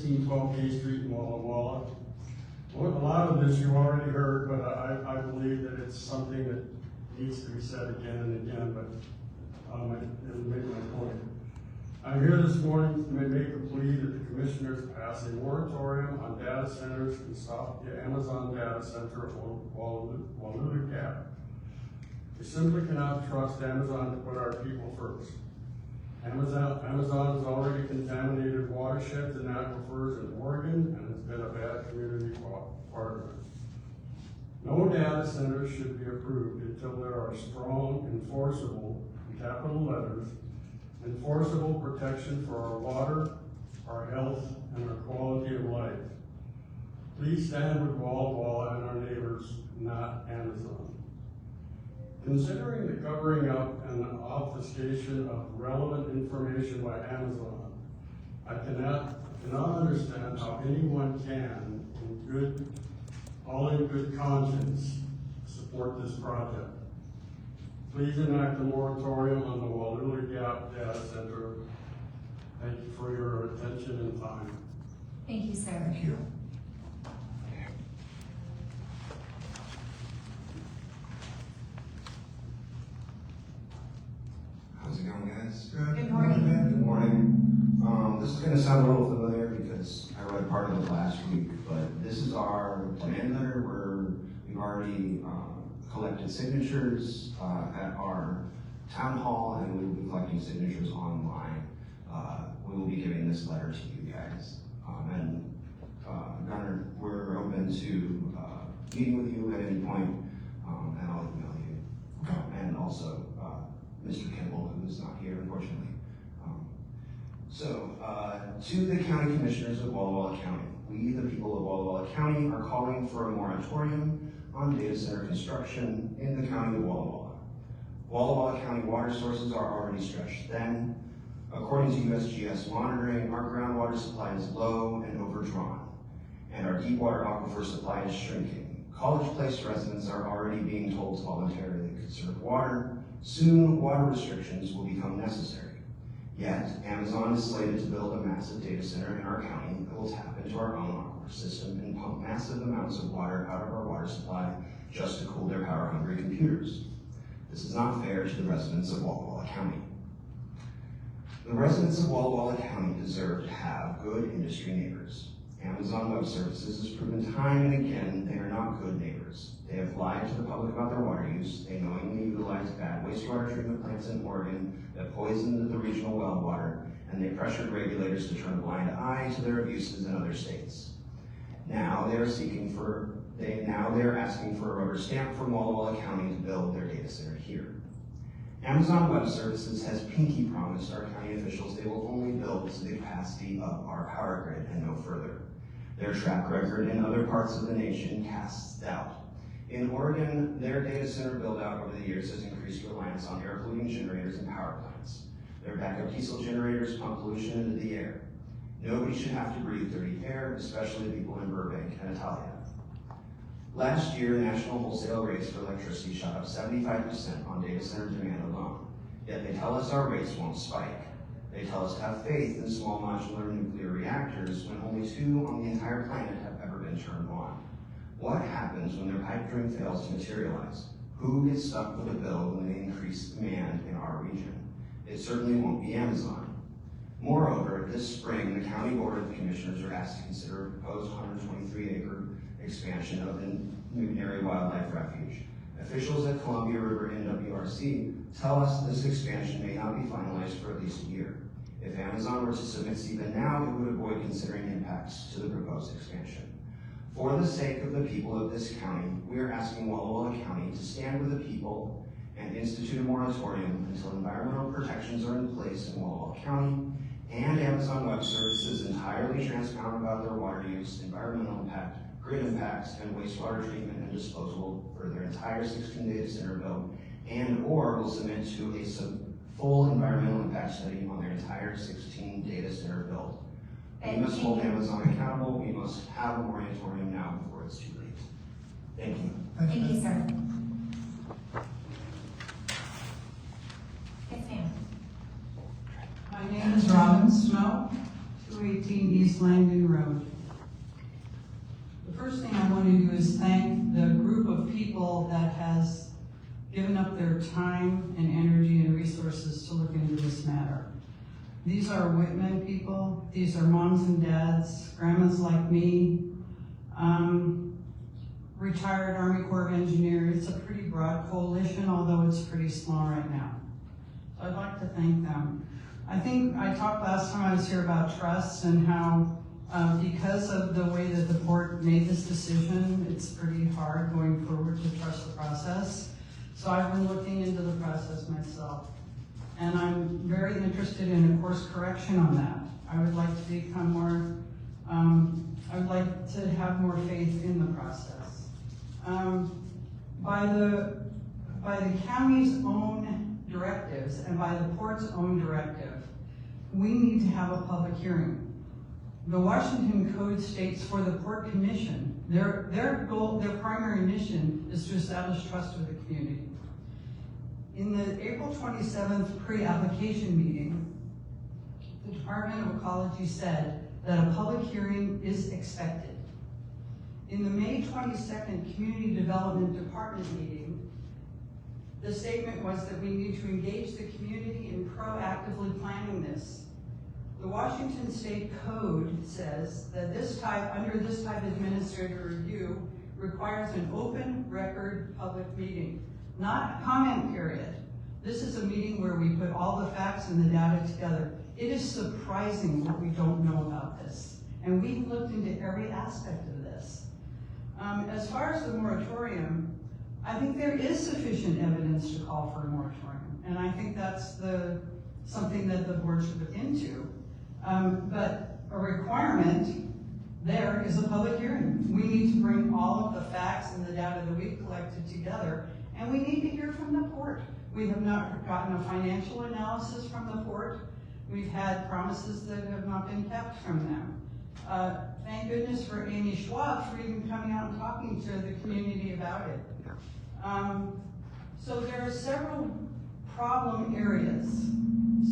1612 K Street in Walla Walla. Well, a lot of this you already heard, but I believe that it's something that needs to be said again and again, but it'll make my point. I'm here this morning to make a plea that the commissioners pass a moratorium on data centers and stop the Amazon data center at Wallula Gap. We simply cannot trust Amazon to put our people first. Amazon has already contaminated watersheds and aquifers in Oregon and has been a bad community partner. No data centers should be approved until there are strong, enforceable, in capital letters, enforceable protection for our water, our health, and our quality of life. Please stand with Walla Walla and our neighbors, not Amazon. Considering the covering up and obfuscation of relevant information by Amazon, I cannot understand how anyone can, in good conscience, support this project. Please enact a moratorium on the Wallula Gap Data Center. Thank you for your attention and time. Thank you, sir. Thank you. How's it going, guys? Good morning. Good morning. This is going to sound a little familiar because I read part of it last week, but this is our demand letter where we've already collected signatures at our town hall, and we will be collecting signatures online. We will be giving this letter to you guys. Gunnar, we're open to meeting with you at any point, and I'll email you. And also Mr. Kimball, who is not here, unfortunately. To the county commissioners of Walla Walla County, we, the people of Walla Walla County, are calling for a moratorium on data center construction in the county of Walla Walla. Walla Walla County water sources are already stretched thin. According to USGS monitoring, our groundwater supply is low and overdrawn, and our deep water aquifer supply is shrinking. College Place residents are already being told to voluntarily conserve water. Soon, water restrictions will become necessary. Yet, Amazon is slated to build a massive data center in our county that will tap into our own aquifer system and pump massive amounts of water out of our water supply just to cool their power-hungry computers. This is not fair to the residents of Walla Walla County. The residents of Walla Walla County deserve to have good industry neighbors. Amazon Web Services has proven time and again they are not good neighbors. They have lied to the public about their water use. They knowingly utilize bad wastewater treatment plants in Oregon that poisoned the regional well water, and they pressured regulators to turn a blind eye to their abuses in other states. Now they are asking for a rubber stamp from Walla Walla County to build their data center here. Amazon Web Services has pinky promised our county officials they will only build to the capacity of our power grid and no further. Their track record in other parts of the nation casts doubt. In Oregon, their data center build-out over the years has increased reliance on air-polluting generators and power plants. Their backup diesel generators pump pollution into the air. Nobody should have to breathe dirty air, especially people in Burbank and Italia. Last year, national wholesale rates for electricity shot up 75% on data center demand alone. Yet they tell us our rates won't spike. They tell us to have faith in small modular nuclear reactors when only 2 on the entire planet have ever been turned on. What happens when their pipe dream fails to materialize? Who gets stuck with a bill when they increase demand in our region? It certainly won't be Amazon. Moreover, this spring, the County Board of Commissioners are asked to consider a proposed 123-acre expansion of the Newton Area Wildlife Refuge. Officials at Columbia River NWRC tell us this expansion may not be finalized for at least a year. If Amazon were to submit SEPA now, it would avoid considering impacts to the proposed expansion. For the sake of the people of this county, we are asking Walla Walla County to stand with the people and institute a moratorium until environmental protections are in place in Walla Walla County and Amazon Web Services entirely transparent about their water use, environmental impact, grid impacts, and wastewater treatment and disposal for their entire 16 data center build, and/or will submit to a full environmental impact study on their entire 16 data center build. We must hold Amazon accountable. We must have a moratorium now before it's too late. Thank you. Thank you, sir. Yes, ma'am. My name is Robin Snow, 218 East Langdon Road. up their time and energy and resources to look into this matter. These are Whitman people, these are moms and dads, grandmas like me, retired Army Corps of Engineers. It's a pretty broad coalition, although it's pretty small right now. So I'd like to thank them. I think I talked last time I was here about trust and how because of the way that the board made this decision, it's pretty hard going forward to trust the process. So I've been looking into the process myself. And I'm very interested in a course correction on that. I would like to become more, I would like to have more faith in the process. By the county's own directives and by the port's own directive, we need to have a public hearing. The Washington Code states for the Port Commission, their goal, their primary mission is to establish trust with the community. In the April 27th pre-application meeting, the Department of Ecology said that a public hearing is expected. In the May 22nd Community Development Department meeting, the statement was that we need to engage the community in proactively planning this. The Washington State Code says that under this type of administrative review requires an open record public meeting, not a comment period. This is a meeting where we put all the facts and the data together. It is surprising what we don't know about this. And we've looked into every aspect of this. As far as the moratorium, I think there is sufficient evidence to call for a moratorium. And I think that's something that the board should look into. But a requirement there is a public hearing. We need to bring all of the facts and the data that we've collected together, and we need to hear from the port. We have not gotten a financial analysis from the port. We've had promises that have not been kept from them. Thank goodness for Amy Schwab for even coming out and talking to the community about it. So there are several problem areas.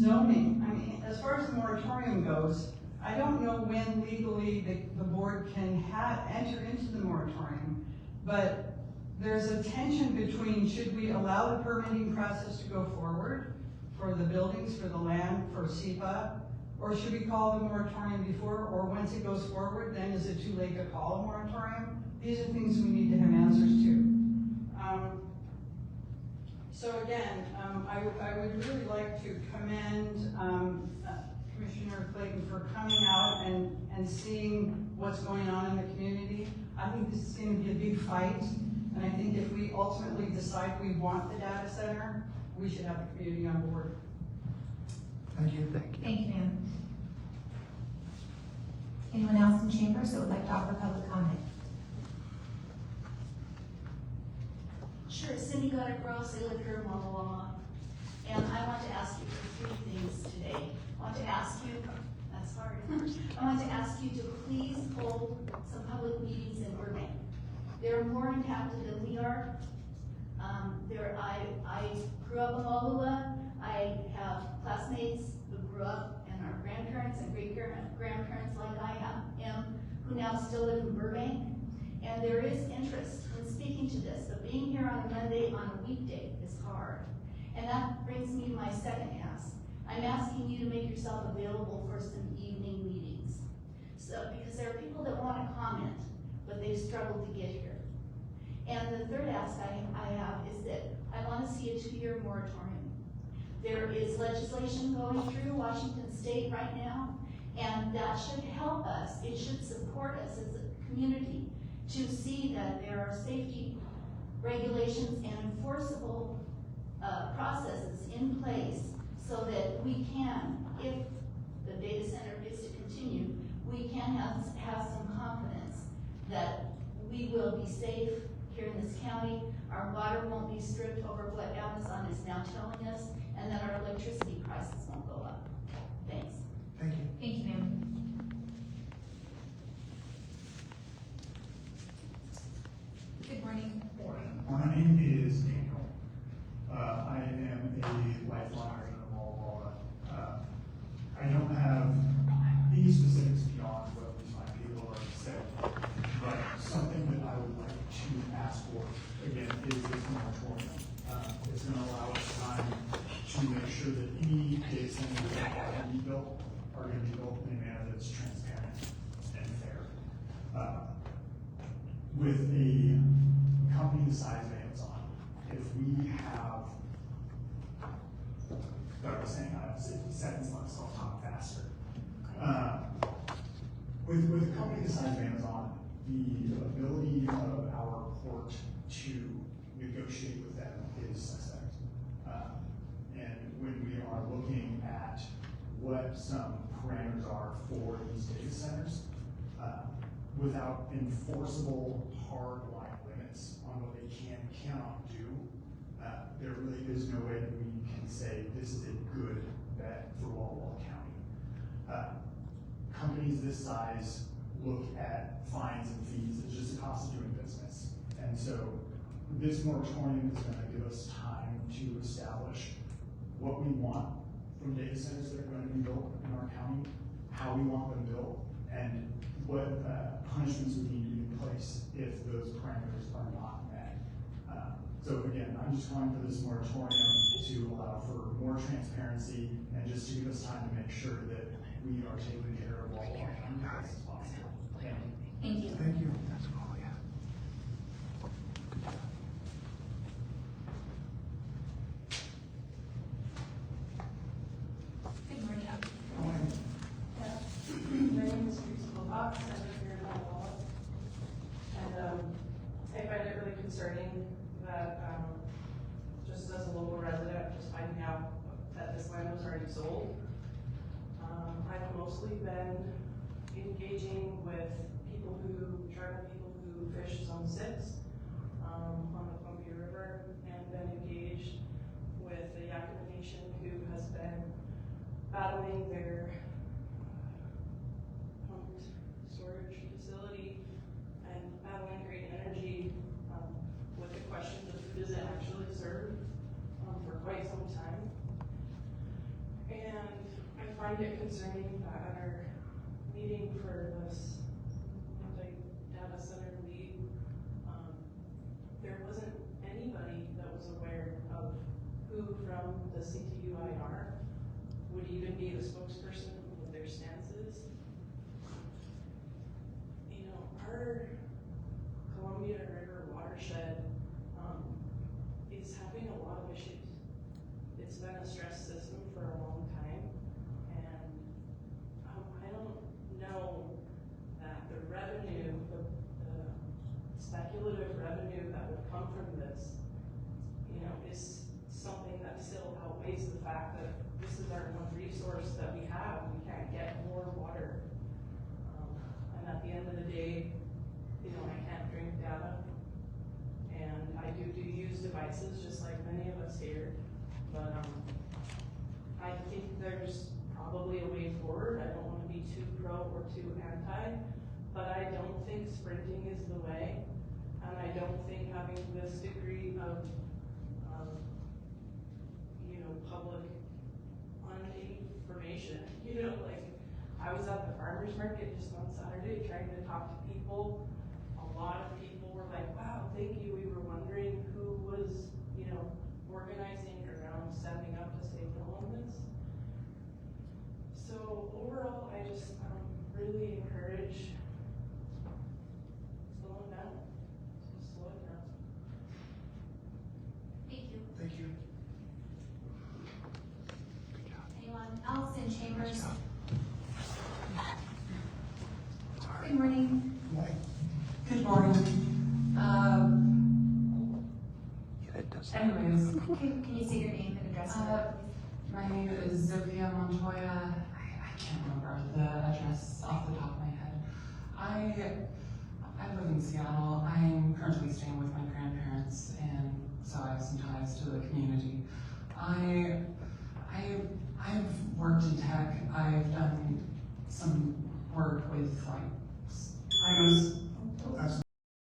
Zoning, I mean, as far as the moratorium goes, I don't know when legally the board can enter into the moratorium, but there's a tension between should we allow the permitting process to go forward for the buildings, for the land, for SEPA, or should we call the moratorium before, or once it goes forward, then is it too late to call a moratorium? These are things we need to have answers to. So again, I would really like to commend Commissioner Clayton for coming out and seeing what's going on in the community. I think this is going to be a big fight, and I think if we ultimately decide we want the data center, we should have the community on board. Thank you. Thank you. Thank you, ma'am. Anyone else in chambers that would like to offer public comment? Sure, Cindy Goddard-Gross, I live here in Walla Walla, and I want to ask you for 3 things today. I want to ask you, that's hard, I want to ask you to please hold some public meetings in Burbank. They're more impacted than we are. I grew up in Walla. I have classmates who grew up and are grandparents and great-grandparents like I am, who now still live in Burbank. And there is interest in speaking to this, but being here on a Monday on a weekday is hard. And that brings me to my second ask. I'm asking you to make yourself available for some evening meetings. So, because there are people that want to comment, but they've struggled to get here. And the third ask I have is that I want to see a 2-year moratorium. There is legislation going through Washington State right now, and that should help us. It should support us as a community to see that there are safety regulations and enforceable processes in place so that we can, if the data center is to continue, we can have some confidence that we will be safe here in this county, our water won't be stripped over what Amazon is now telling us, and that our electricity prices won't go up. Thanks. Thank you. Thank you, ma'am. Good morning. My name is Daniel. I am a lifelong resident of Walla Walla. I don't have any specifics beyond what these fine people already said, but something that I would like to ask for, again, is this moratorium. It's gonna allow us time to make sure that any data centers that are gonna be built are gonna be built in a manner that's transparent and fair. With a company the size of Amazon, if we have, like I was saying, I have 60 seconds left, so I'll talk faster. With a company the size of Amazon, the ability of our port to negotiate with them is suspect. And when we are looking at what some parameters are for these data centers, without enforceable hard line limits on what they can and cannot do, there really is no way that we can say this is a good bet for Walla Walla County. Companies this size look at fines and fees as just a cost of doing business. And so this moratorium is going to give us time to establish what we want from data centers that are going to be built in our county, how we want them built, and what punishments would need to be in place if those parameters are not met. So again, I'm just calling for this moratorium to allow for more transparency and just to give us time to make sure that we are taking care of all our county as best as possible. Thank you. Thank you. Thank you. That's all, yeah. Good morning. My name is Teresa Wilcox, I live here in Walla Walla. And I find it really concerning that, just as a local resident, just finding out that this land was already sold. I've mostly been engaging with tribal people who fish Zone 6 on the Columbia River, and been engaged with the Yakima Nation who has been battling their pumped storage facility and battling Green Energy with the questions of who does it actually serve for quite some time. And I find it concerning that at our meeting for this data center lead, there wasn't anybody that was aware of who from the CTUIR would even be the spokesperson of their stances. You know, our Columbia River watershed is having a lot of issues. It's been a stress system for a long time, and I don't know that the revenue, the speculative revenue that would come from this, you know, is something that still outweighs the fact that this is our one resource that we have. We can't get more water. And at the end of the day, you know, I can't drink data. And I do use devices just like many of us here. But I think there's probably a way forward. I don't want to be too pro or too anti, but I don't think sprinting is the way. And I don't think having this degree of you know, public information. You know, like I was at the farmer's market just on Saturday trying to talk to people. A lot of people were like, wow, thank you. We were wondering who was, you know, organizing around standing up to say no on this. So overall, I just really encourage slowing down. Just slow it down. Thank you. Thank you. Anyone else in chambers? Good morning. Good morning. Anyways, Can you say your name and address? for the please? my name is Zofia Montoya. I can't remember the address off the top of my head. I live in Seattle. I'm currently staying with my grandparents, and so I have some ties to the community. I've worked in tech. I've done some work with like, I was